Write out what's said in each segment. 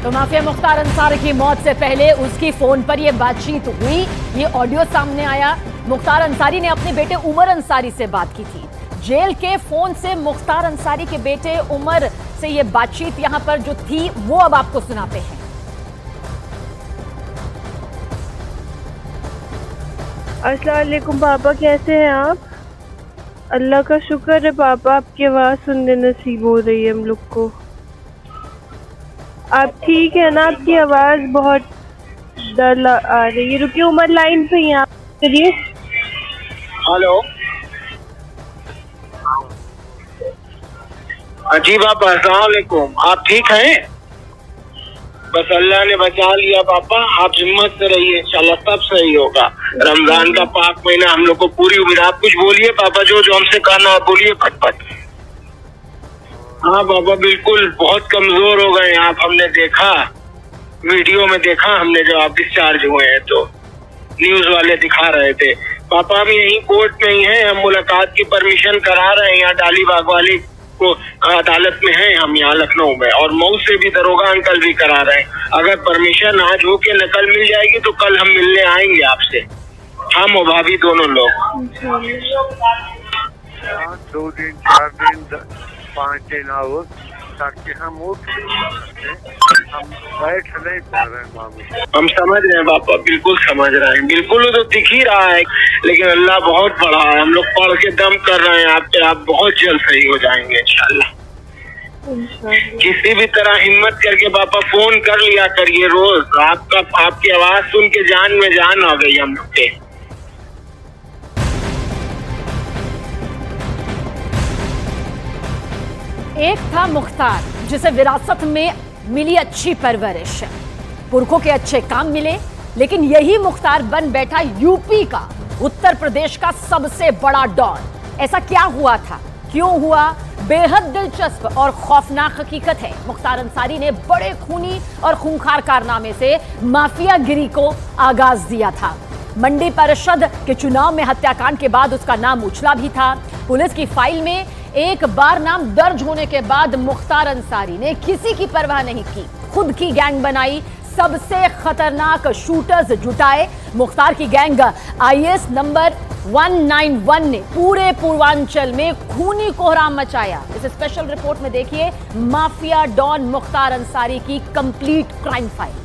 तो माफिया मुख्तार अंसारी की मौत से पहले उसकी फोन पर यह बातचीत हुई, ये ऑडियो सामने आया। मुख्तार अंसारी ने अपने बेटे उमर अंसारी से बात की थी। जेल के फोन से मुख्तार अंसारी के बेटे उमर से यह बातचीत यहां पर जो थी वो अब आपको सुनाते हैं। अस्सलाम वालेकुम पापा, कैसे हैं आप? अल्लाह का शुक्र है पापा, आपकी आवाज़ सुनने नसीब हो रही है हम लोग को। आप ठीक है ना? आपकी आवाज़ बहुत डर आ रही है। रुकिए, उमर लाइन पे ही आप करिए। हेलो जी पापा, अस्सलाम वालेकुम। आप ठीक हैं? बस अल्लाह ने बचा लिया पापा, आप हिम्मत से रहिए, इंशाल्लाह सब सही होगा। रमजान का पाक महीना हम लोग को पूरी उम्मीद। आप कुछ बोलिए पापा, जो हमसे कहना बोलिए फटफट। हाँ पापा, बिल्कुल बहुत कमजोर हो गए आप, हमने देखा, वीडियो में देखा हमने, जब आप डिस्चार्ज हुए हैं तो न्यूज वाले दिखा रहे थे। पापा हम यहीं कोर्ट में ही हैं, हम मुलाकात की परमिशन करा रहे हैं, यहाँ डालीबाग वाली को अदालत में हैं हम, यहाँ लखनऊ में, और मऊ से भी दरोगा अंकल भी करा रहे हैं। अगर परमिशन आज हो के नकल मिल जाएगी तो कल हम मिलने आएंगे आपसे, हम और भाभी दोनों लोग। 2 दिन 4 दिन 5 दिन और ताकि हम उठ, हम बैठ नहीं पा रहे हैं मामले। हम समझ रहे हैं पापा, बिल्कुल समझ रहे हैं, बिल्कुल तो दिख ही रहा है, लेकिन अल्लाह बहुत बड़ा है। हम लोग पढ़ के दम कर रहे हैं आप पे, आप बहुत जल्द सही हो जाएंगे इंशाल्लाह। किसी भी तरह हिम्मत करके पापा फोन कर लिया करिए रोज। आपकी आवाज सुन के जान में जान आ गई हम लोग के। एक था मुख्तार जिसे विरासत में मिली अच्छी परवरिश, पुरखों के अच्छे काम मिले, लेकिन यही मुख्तार बन बैठा यूपी का, उत्तर प्रदेश का सबसे बड़ा डॉन। ऐसा क्या हुआ था, क्यों हुआ? बेहद दिलचस्प और खौफनाक हकीकत है। मुख्तार अंसारी ने बड़े खूनी और खूंखार कारनामे से माफियागिरी को आगाज दिया था। मंडी परिषद के चुनाव में हत्याकांड के बाद उसका नाम उछला भी था। पुलिस की फाइल में एक बार नाम दर्ज होने के बाद मुख्तार अंसारी ने किसी की परवाह नहीं की, खुद की गैंग बनाई, सबसे खतरनाक शूटर्स जुटाए। मुख्तार की गैंग आईएस नंबर 191 ने पूरे पूर्वांचल में खूनी कोहराम मचाया। इस स्पेशल रिपोर्ट में देखिए माफिया डॉन मुख्तार अंसारी की कंप्लीट क्राइम फाइल।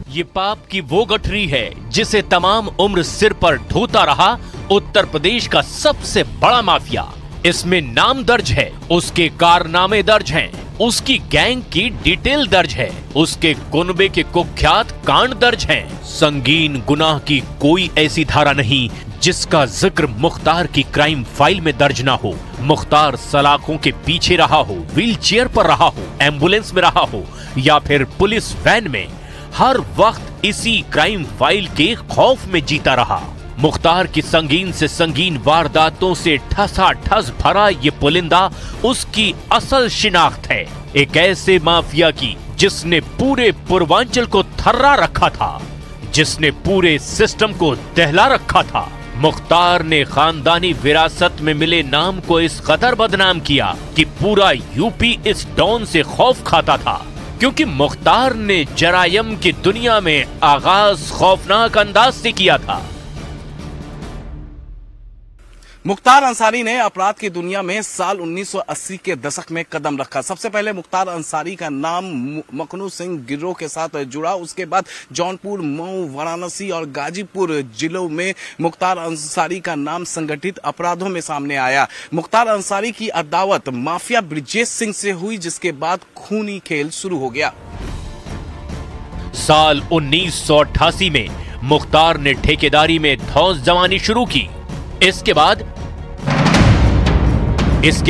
ये पाप की वो गठरी है जिसे तमाम उम्र सिर पर ढोता रहा उत्तर प्रदेश का सबसे बड़ा माफिया। इसमें नाम दर्ज है, उसके कारनामे दर्ज हैं, उसकी गैंग की डिटेल दर्ज है, उसके कुनबे के कुख्यात कांड दर्ज हैं। संगीन गुनाह की कोई ऐसी धारा नहीं जिसका जिक्र मुख्तार की क्राइम फाइल में दर्ज ना हो। मुख्तार सलाखों के पीछे रहा हो, व्हील चेयर पर रहा हो, एम्बुलेंस में रहा हो या फिर पुलिस वैन में, हर वक्त इसी क्राइम फाइल के खौफ में जीता रहा। मुख्तार की संगीन से संगीन वारदातों से ठसाठस भरा ये पुलिंदा उसकी असल शिनाख्त है, एक ऐसे माफिया की जिसने पूरे पूर्वांचल को थर्रा रखा था, जिसने पूरे सिस्टम को दहला रखा था। मुख्तार ने खानदानी विरासत में मिले नाम को इस कदर बदनाम किया कि पूरा यूपी इस डॉन से खौफ खाता था, क्योंकि मुख्तार ने जरायम की दुनिया में आगाज खौफनाक अंदाज से किया था। मुख्तार अंसारी ने अपराध की दुनिया में साल 1980 के दशक में कदम रखा। सबसे पहले मुख्तार अंसारी का नाम मखनू सिंह गिरोह के साथ जुड़ा। उसके बाद जौनपुर, मऊ, वाराणसी और गाजीपुर जिलों में मुख्तार अंसारी का नाम संगठित अपराधों में सामने आया। मुख्तार अंसारी की अदावत माफिया ब्रिजेश सिंह से हुई, जिसके बाद खूनी खेल शुरू हो गया। साल 1988 में मुख्तार ने ठेकेदारी में धौंस जमानी शुरू की। इसके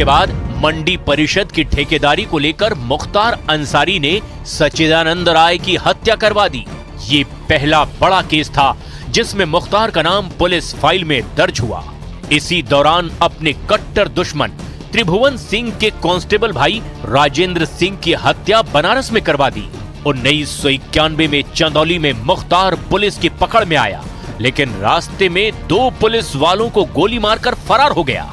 बाद मंडी परिषद की ठेकेदारी को लेकर मुख्तार अंसारी ने सच्चिदानंद राय की हत्या करवा दी। ये पहला बड़ा केस था जिसमें मुख्तार का नाम पुलिस फाइल में दर्ज हुआ। इसी दौरान अपने कट्टर दुश्मन त्रिभुवन सिंह के कांस्टेबल भाई राजेंद्र सिंह की हत्या बनारस में करवा दी। 1991 में चंदौली में मुख्तार पुलिस की पकड़ में आया, लेकिन रास्ते में 2 पुलिस वालों को गोली मारकर फरार हो गया।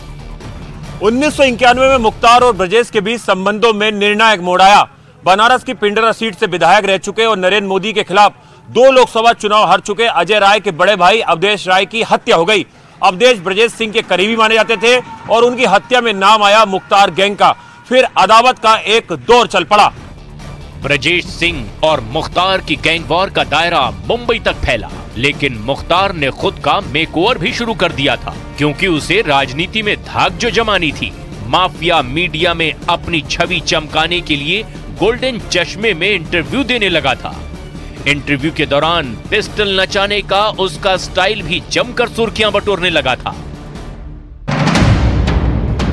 1991 में मुख्तार और ब्रजेश के बीच संबंधों में निर्णायक मोड़ आया। बनारस की पिंडरा सीट से विधायक रह चुके और नरेंद्र मोदी के खिलाफ 2 लोकसभा चुनाव हार चुके अजय राय के बड़े भाई अवधेश राय की हत्या हो गई। अवधेश ब्रजेश सिंह के करीबी माने जाते थे और उनकी हत्या में नाम आया मुख्तार गैंग का। फिर अदावत का एक दौर चल पड़ा। ब्रजेश सिंह और मुख्तार की गैंग वॉर का दायरा मुंबई तक फैला, लेकिन मुख्तार ने खुद का मेकओवर भी शुरू कर दिया था, क्योंकि उसे राजनीति में धाक जो जमानी थी। माफिया मीडिया में अपनी छवि चमकाने के लिए गोल्डन चश्मे में इंटरव्यू देने लगा था। इंटरव्यू के दौरान पिस्टल नचाने का उसका स्टाइल भी जमकर सुर्खियां बटोरने लगा था।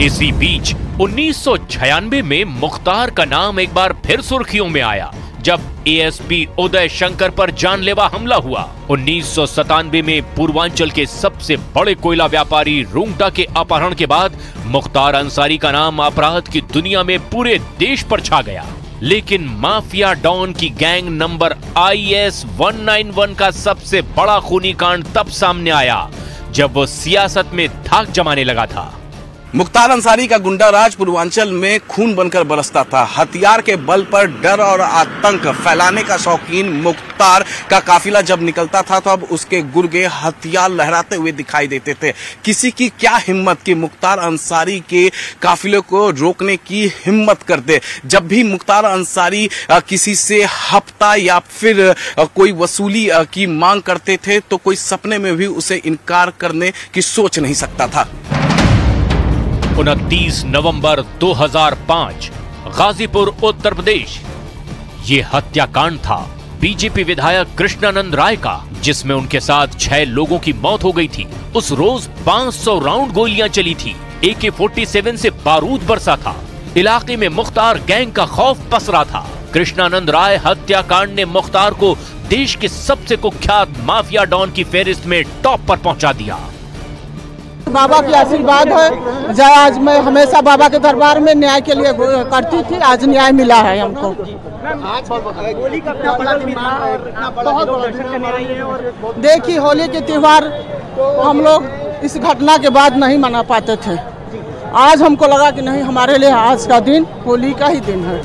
इसी बीच 1996 में मुख्तार का नाम एक बार फिर सुर्खियों में आया, जब एएसपी उदय शंकर पर जानलेवा हमला हुआ। 1997 में पूर्वांचल के सबसे बड़े कोयला व्यापारी रुंगटा के अपहरण के बाद मुख्तार अंसारी का नाम अपराध की दुनिया में पूरे देश पर छा गया। लेकिन माफिया डॉन की गैंग नंबर IS 191 का सबसे बड़ा खूनी कांड तब सामने आया जब वो सियासत में धाक जमाने लगा था। मुख्तार अंसारी का गुंडा राज पूर्वांचल में खून बनकर बरसता था। हथियार के बल पर डर और आतंक फैलाने का शौकीन मुख्तार का काफिला जब निकलता था तो अब उसके गुर्गे हथियार लहराते हुए दिखाई देते थे। किसी की क्या हिम्मत कि मुख्तार अंसारी के काफिले को रोकने की हिम्मत कर दे। जब भी मुख्तार अंसारी किसी से हफ्ता या फिर कोई वसूली की मांग करते थे तो कोई सपने में भी उसे इनकार करने की सोच नहीं सकता था। 29 नवंबर 2005 गाजीपुर उत्तर प्रदेश। ये हत्याकांड था बीजेपी विधायक कृष्णानंद राय का, जिसमें उनके साथ 6 लोगों की मौत हो गई थी। उस रोज 500 राउंड गोलियां चली थी। AK-47 से बारूद बरसा था। इलाके में मुख्तार गैंग का खौफ पसरा था। कृष्णानंद राय हत्याकांड ने मुख्तार को देश के सबसे कुख्यात माफिया डॉन की फेहरिस्त में टॉप पर पहुंचा दिया। बाबा की आशीर्वाद है। जय आज मैं हमेशा बाबा के दरबार में न्याय के लिए करती थी, आज न्याय मिला है हमको। देखिए होली के त्योहार हम लोग इस घटना के बाद नहीं मना पाते थे। आज हमको लगा कि नहीं, हमारे लिए आज का दिन होली का ही दिन है।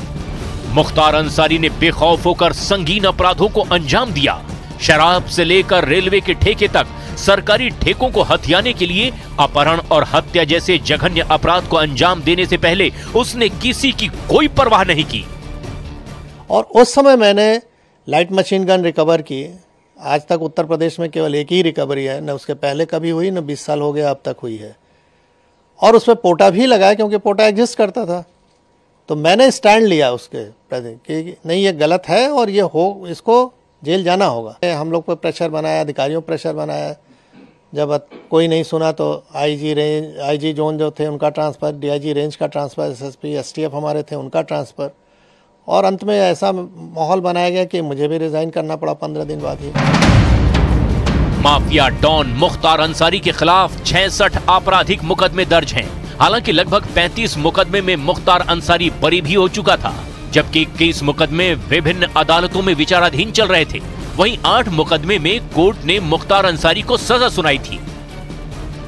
मुख्तार अंसारी ने बेखौफ होकर संगीन अपराधों को अंजाम दिया। शराब से लेकर रेलवे के ठेके तक सरकारी ठेकों को हथियाने के लिए अपहरण और हत्या जैसे जघन्य अपराध को अंजाम देने से पहले उसने किसी की कोई परवाह नहीं की। और उस समय मैंने लाइट मशीन गन रिकवर की। आज तक उत्तर प्रदेश में केवल एक ही रिकवरी है, न उसके पहले कभी हुई, न 20 साल हो गया अब तक हुई है। और उसमें पोटा भी लगाया, क्योंकि पोटा एग्जिस्ट करता था। तो मैंने स्टैंड लिया उसके प्रति कि नहीं, ये गलत है और ये हो, इसको जेल जाना होगा। हम लोग पर प्रेशर बनाया, अधिकारियों पर प्रेशर बनाया। जब कोई नहीं सुना तो IG जोन जो थे उनका ट्रांसफ़र, DIG रेंज का ट्रांसफ़र, SSP STF हमारे थे उनका ट्रांसफ़र, और अंत में ऐसा माहौल बनाया गया कि मुझे भी रिज़ाइन करना पड़ा 15 दिन बाद ही। माफिया डॉन मुख्तार अंसारी के खिलाफ 66 आपराधिक मुकदमे दर्ज हैं। हालांकि लगभग 35 मुकदमे में मुख्तार अंसारी बरी भी हो चुका था, जबकि 21 मुकदमे विभिन्न अदालतों में विचाराधीन चल रहे थे। वहीं 8 मुकदमे में कोर्ट ने मुख्तार अंसारी को सजा सुनाई थी।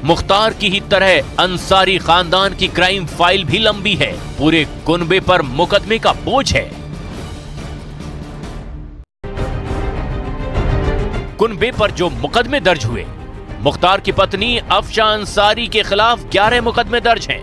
मुख्तार की ही तरह अंसारी खानदान की क्राइम फाइल भी लंबी है। पूरे कुनबे पर मुकदमे का बोझ है। कुनबे पर जो मुकदमे दर्ज हुए, मुख्तार की पत्नी अफशा अंसारी के खिलाफ 11 मुकदमे दर्ज हैं।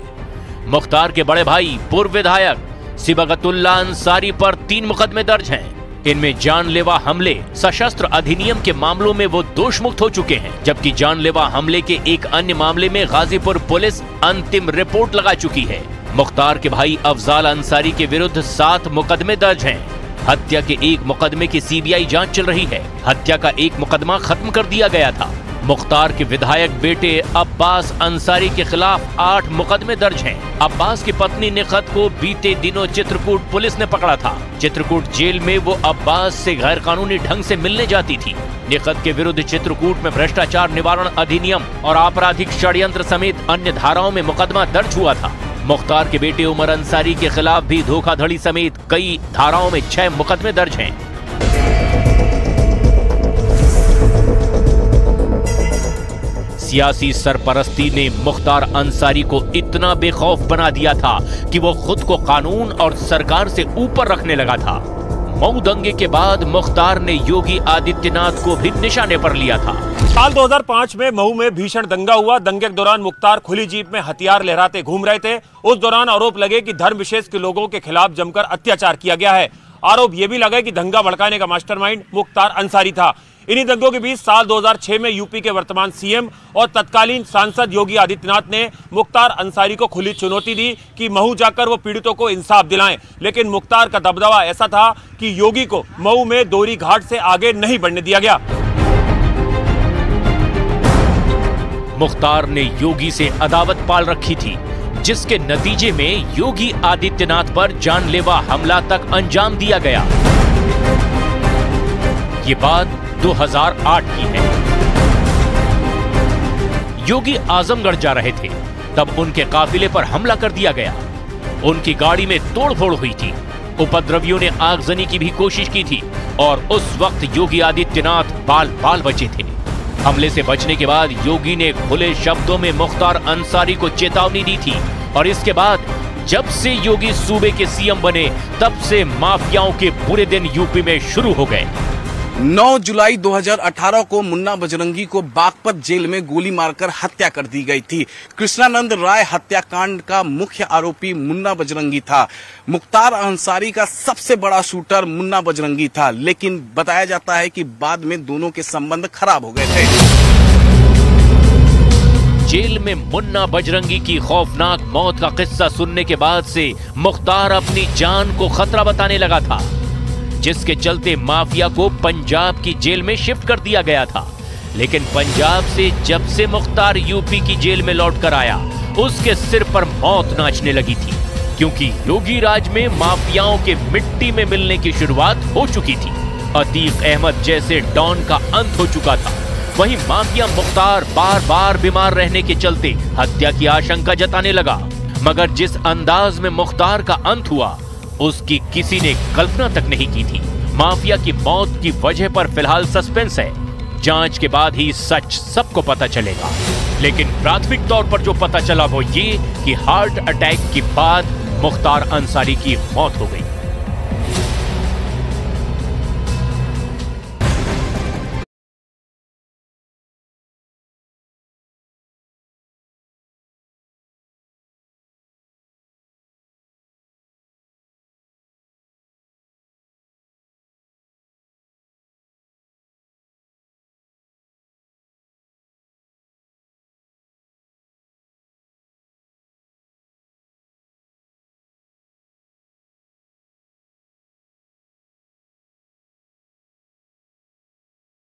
मुख्तार के बड़े भाई पूर्व विधायक सिबगतुल्लाह अंसारी पर 3 मुकदमे दर्ज हैं। इनमें जानलेवा हमले, सशस्त्र अधिनियम के मामलों में वो दोष मुक्त हो चुके हैं, जबकि जानलेवा हमले के एक अन्य मामले में गाजीपुर पुलिस अंतिम रिपोर्ट लगा चुकी है। मुख्तार के भाई अफजाल अंसारी के विरुद्ध 7 मुकदमे दर्ज हैं। हत्या के एक मुकदमे की CBI जांच चल रही है। हत्या का एक मुकदमा खत्म कर दिया गया था। मुख्तार के विधायक बेटे अब्बास अंसारी के खिलाफ 8 मुकदमे दर्ज हैं। अब्बास की पत्नी निखत को बीते दिनों चित्रकूट पुलिस ने पकड़ा था। चित्रकूट जेल में वो अब्बास से गैर कानूनी ढंग से मिलने जाती थी। निखत के विरुद्ध चित्रकूट में भ्रष्टाचार निवारण अधिनियम और आपराधिक षड्यंत्र समेत अन्य धाराओं में मुकदमा दर्ज हुआ था। मुख्तार के बेटे उमर अंसारी के खिलाफ भी धोखाधड़ी समेत कई धाराओं में 6 मुकदमे दर्ज हैं। सियासी सरपरस्ती ने मुख्तार अंसारी को इतना बेखौफ बना दिया था कि वो खुद को कानून और सरकार से ऊपर रखने लगा था। मऊ दंगे के बाद मुख्तार ने योगी आदित्यनाथ को भी निशाने पर लिया था। साल 2005 में मऊ में भीषण दंगा हुआ। दंगे के दौरान मुख्तार खुली जीप में हथियार लहराते घूम रहे थे। उस दौरान आरोप लगे कि धर्म विशेष के लोगों के खिलाफ जमकर अत्याचार किया गया है। आरोप यह भी लगा कि दंगा भड़काने का मास्टरमाइंड मुख्तार अंसारी था। इन्हीं दंगों के बीच साल 2006 में यूपी के वर्तमान सीएम और तत्कालीन सांसद योगी आदित्यनाथ ने मुख्तार अंसारी को खुली चुनौती दी कि मऊ जाकर वो पीड़ितों को इंसाफ दिलाएं। लेकिन मुख्तार का दबदबा ऐसा था कि योगी को मऊ में दोरी घाट से आगे नहीं बढ़ने दिया गया। मुख्तार ने योगी से अदावत पाल रखी थी, जिसके नतीजे में योगी आदित्यनाथ पर जानलेवा हमला तक अंजाम दिया गया। ये बात 2008 की है। योगी आजमगढ़ जा रहे थे, तब उनके काफिले पर हमला कर दिया गया। उनकी गाड़ी में तोड़फोड़ हुई थी। उपद्रवियों ने आगजनी की भी कोशिश की थी और उस वक्त योगी आदित्यनाथ बाल बाल बचे थे। हमले से बचने के बाद योगी ने खुले शब्दों में मुख्तार अंसारी को चेतावनी दी थी और इसके बाद जब से योगी सूबे के सीएम बने, तब से माफियाओं के बुरे दिन यूपी में शुरू हो गए। 9 जुलाई 2018 को मुन्ना बजरंगी को बागपत जेल में गोली मारकर हत्या कर दी गई थी। कृष्णानंद राय हत्याकांड का मुख्य आरोपी मुन्ना बजरंगी था। मुख्तार अंसारी का सबसे बड़ा शूटर मुन्ना बजरंगी था, लेकिन बताया जाता है कि बाद में दोनों के संबंध खराब हो गए थे। जेल में मुन्ना बजरंगी की खौफनाक मौत का किस्सा सुनने के बाद से मुख्तार अपनी जान को खतरा बताने लगा था, जिसके चलते माफिया को पंजाब की जेल में शिफ्ट कर दिया गया था। लेकिन पंजाब से जब से मुख्तार यूपी की जेल में लौट कर आया, उसके सिर पर मौत नाचने लगी थी, क्योंकि योगी राज में माफियाओं के मिट्टी में मिलने की शुरुआत हो चुकी थी। अतीक अहमद जैसे डॉन का अंत हो चुका था। वहीं माफिया मुख्तार बार बार बीमार रहने के चलते हत्या की आशंका जताने लगा। मगर जिस अंदाज में मुख्तार का अंत हुआ, उसकी किसी ने कल्पना तक नहीं की थी। माफिया की मौत की वजह पर फिलहाल सस्पेंस है। जांच के बाद ही सच सबको पता चलेगा। लेकिन प्राथमिक तौर पर जो पता चला वो ये कि हार्ट अटैक के बाद मुख्तार अंसारी की मौत हो गई।